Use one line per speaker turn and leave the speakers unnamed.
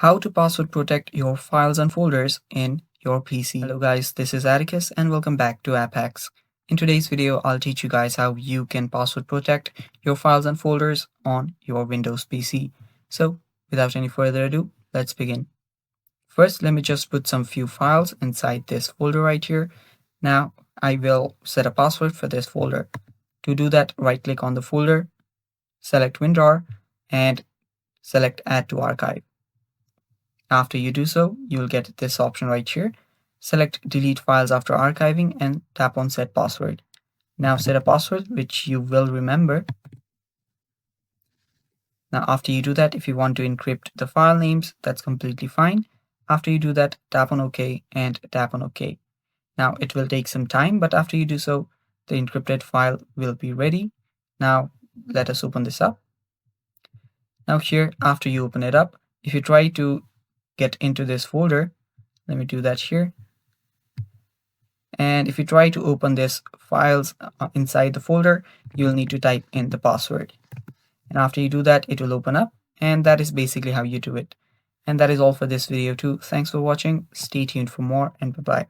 How to password protect your files and folders in your PC. Hello guys, this is Atticus and welcome back to App Hacks. In today's video, I'll teach you guys how you can password protect your files and folders on your Windows PC. So without any further ado, let's begin. First, let me just put some few files inside this folder right here. Now I will set a password for this folder. To do that, right click on the folder, select WinRAR and select Add to Archive. After you do so, you'll get this option right here. Select delete files after archiving and tap on set password. Now set a password which you will remember. Now after you do that, if you want to encrypt the file names, that's completely fine. After you do that, tap on OK and tap on OK. Now it will take some time, but after you do so, the encrypted file will be ready. Now let us open this up. Now here, after you open it up, if you try to get into this folder, let me do that here. And if you try to open this files inside the folder, you'll need to type in the password. And after you do that, it will open up. And that is basically how you do it. And that is all for this video too. Thanks for watching. Stay tuned for more and bye-bye.